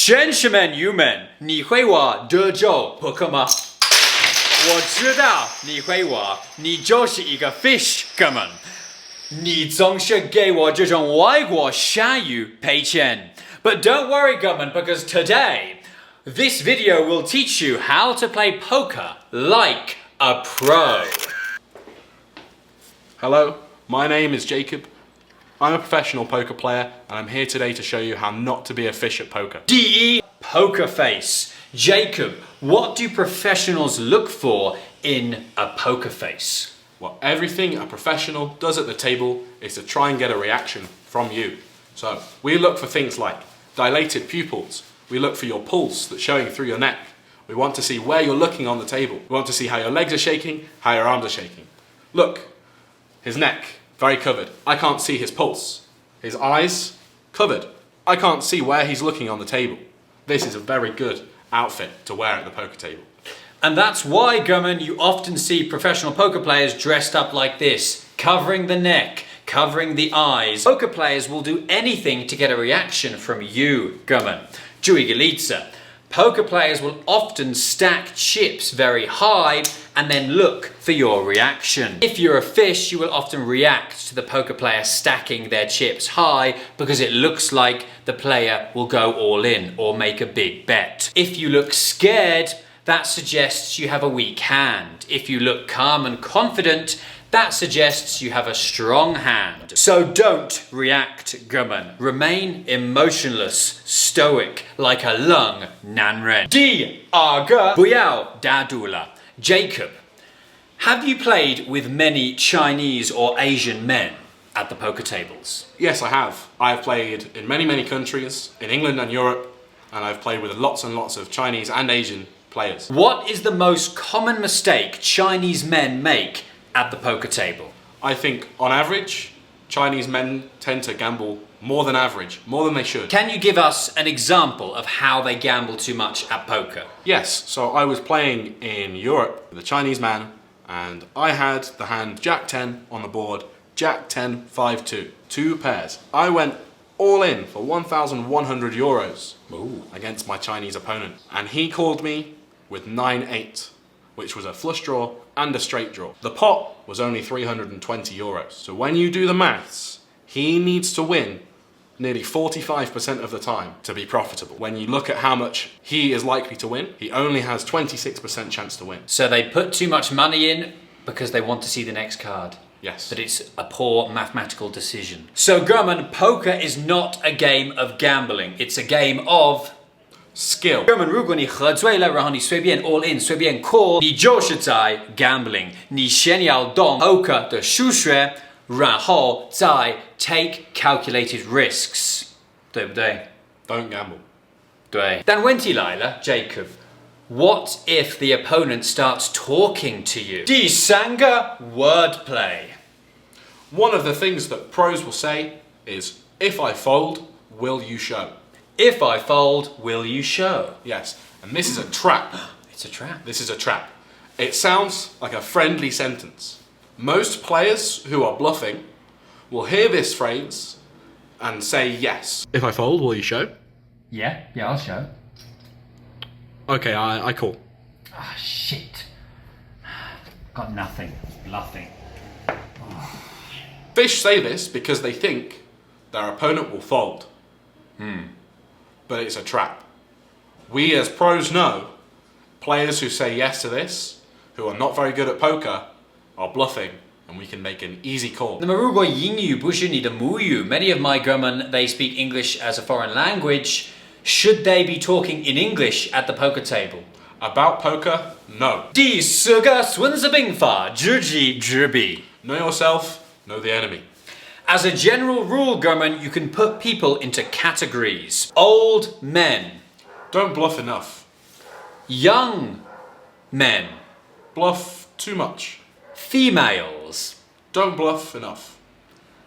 先生们、友们，你会玩德州扑克吗？我知道你会玩，你就是一个 fish， 哥们。你总是给我这种外国下语赔钱。But don't worry, 哥们, because today, this video will teach you how to play poker like a pro. Hello, my name is Jacob. I'm a professional poker player and I'm here today to show you how not to be a fish at poker. DE Poker Face. Jacob, what do professionals look for in a poker face? Well, everything a professional does at the table is to try and get a reaction from you. So we look for things like dilated pupils. We look for your pulse that's showing through your neck. We want to see where you're looking on the table. We want to see how your legs are shaking, how your arms are shaking. Look, his neck, very covered. I can't see his pulse. His eyes, covered. I can't see where he's looking on the table. This is a very good outfit to wear at the poker table. And that's why, Gurman, you often see professional poker players dressed up like this, covering the neck, covering the eyes. Poker players will do anything to get a reaction from you, Gurman. 注意个例子. Poker players will often stack chips very high and then look for your reaction. If you're a fish, you will often react to the poker player stacking their chips high because it looks like the player will go all in or make a big bet. If you look scared, that suggests you have a weak hand. If you look calm and confident, that suggests you have a strong hand. So don't react, Gurman. Remain emotionless, stoic, like a lung nanren. 第二个，不要打赌了。Jacob, have you played with many Chinese or Asian men at the poker tables? Yes, I have. I have played in many countries, in England and Europe, and I've played with lots and lots of Chinese and Asian players. What is the most common mistake Chinese men make at the poker table? I think, on average, Chinese men tend to gamble more than average, more than they should. Can you give us an example of how they gamble too much at poker? Yes, so I was playing in Europe with a Chinese man, and I had the hand Jack 10 on the board, Jack 10, 5-2, two pairs. I went all in for 1,100 euros against my Chinese opponent, and he called me with 9-8, which was a flush draw and a straight draw. The pot was only 320 euros. So when you do the maths, he needs to win nearly 45% of the time to be profitable. When you look at how much he is likely to win, he only has 26% chance to win. So they put too much money in because they want to see the next card. Yes. But it's a poor mathematical decision. So Gurman, poker is not a game of gambling. It's a game of skill. Gurman, 如果你喝醉了，然后你随便 all in，随便 call， 你就是在 gambling。你先要懂 poker 的数学，然后再 take calculated risks， 对不对？ Don't gamble. 对。但问题来了 ，Jacob。What if the opponent starts talking to you? 第三个 wordplay. One of the things that pros will say is, if I fold, will you show? If I fold, will you show? Yes, and this is a trap. It's a trap. This is a trap. It sounds like a friendly sentence. Most players who are bluffing will hear this phrase and say yes. If I fold, will you show? Yeah, I'll show. Okay, I call. Ah, shit. Got nothing. Bluffing. Fish say this because they think their opponent will fold. But it's a trap. We as pros know players who say yes to this, who are not very good at poker, are bluffing, and we can make an easy call. 那么如果英语不是你的母语 many of my Gurman, they speak English as a foreign language. Should they be talking in English at the poker table? About poker, no. 第四个孙子兵法，知己知彼。 Know yourself, know the enemy. As a general rule, Gurman, you can put people into categories. Old men, Don't bluff enough. young men, Bluff too much. females, Don't bluff enough.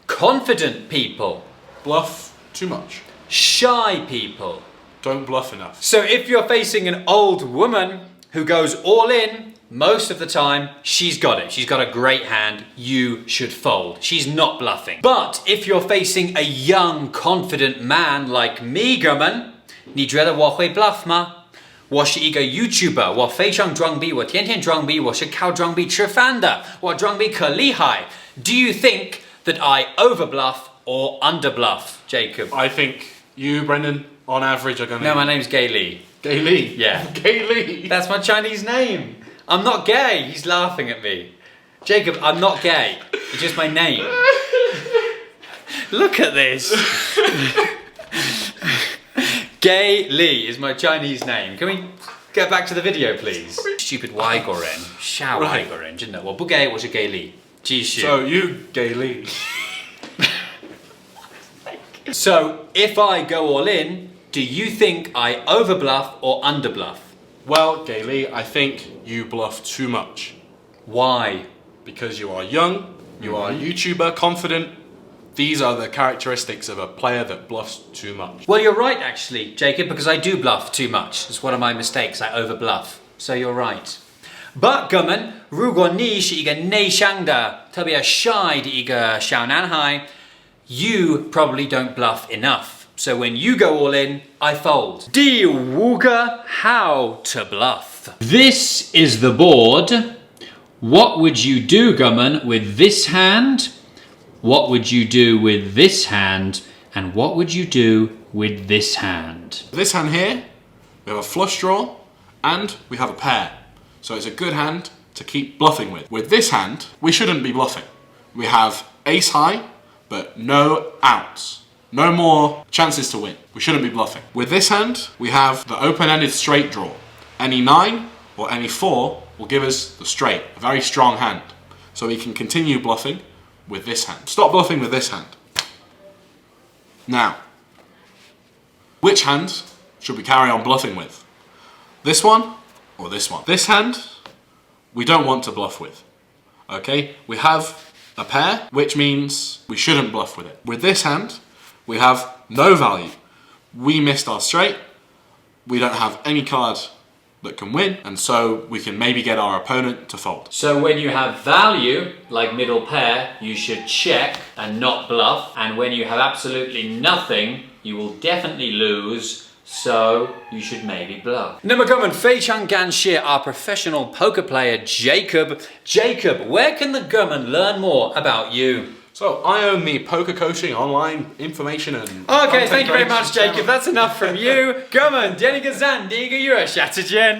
confident people, Bluff too much. shy people. Don't bluff enough. So if you're facing an old woman who goes all in, most of the time, she's got it. She's got a great hand. You should fold. She's not bluffing. But if you're facing a young, confident man like me, Gurman, 你觉得我会 bluff 吗？我是一个 YouTuber， 我非常装逼，我天天装逼，我是靠装逼吃饭的，我装逼可厉害。Do you think that I over bluff or under bluff, Jacob? I think you, Brendan, on average are going to... No, my name's Gay Lee. Gay Lee? Yeah. Gay Lee. That's my Chinese name. I'm not gay. He's laughing at me. Jacob, I'm not gay. It's just my name. Look at this. Gay Lee is my Chinese name. Can we get back to the video, please? Stupid 外国人，小外国人，真的，我不 gay， 我是 Gay Lee。继续。So you, Gay Lee. So if I go all in, do you think I over bluff or under bluff? Well, Gay Lee, I think you bluff too much. Why? Because you are young, you are a YouTuber, confident. These are the characteristics of a player that bluffs too much. Well, you're right, actually, Jacob, because I do bluff too much. It's one of my mistakes. I over bluff. So you're right. But 哥们，如果你是一个内向的、特别 shy 的一个小男孩 you probably don't bluff enough. So when you go all in, I fold. 第五个 how to bluff. This is the board. What would you do, 哥们, with this hand? What would you do with this hand? And what would you do with this hand? This hand here, we have a flush draw and we have a pair. So it's a good hand to keep bluffing with. With this hand, we shouldn't be bluffing. We have ace high, but no outs. No more chances to win. We shouldn't be bluffing. With this hand, we have the open-ended straight draw. Any 9 or any 4 will give us the straight, a very strong hand. So we can continue bluffing with this hand. Stop bluffing with this hand. Now, which hand should we carry on bluffing with? This one or this one? This hand, we don't want to bluff with. Okay, we have a pair, which means we shouldn't bluff with it. With this hand, we have no value. We missed our straight. We don't have any card that can win, and so we can maybe get our opponent to fold. So when you have value, like middle pair, you should check and not bluff. And when you have absolutely nothing, you will definitely lose. So you should maybe bluff. 那么哥们，非常感谢 our professional poker player Jacob. Jacob, where can the 哥们 learn more about you? So I own the poker coaching online information and... Okay, thank you very much, Jacob. That's enough from you. 哥们，第二个赞，第一个月，下次见。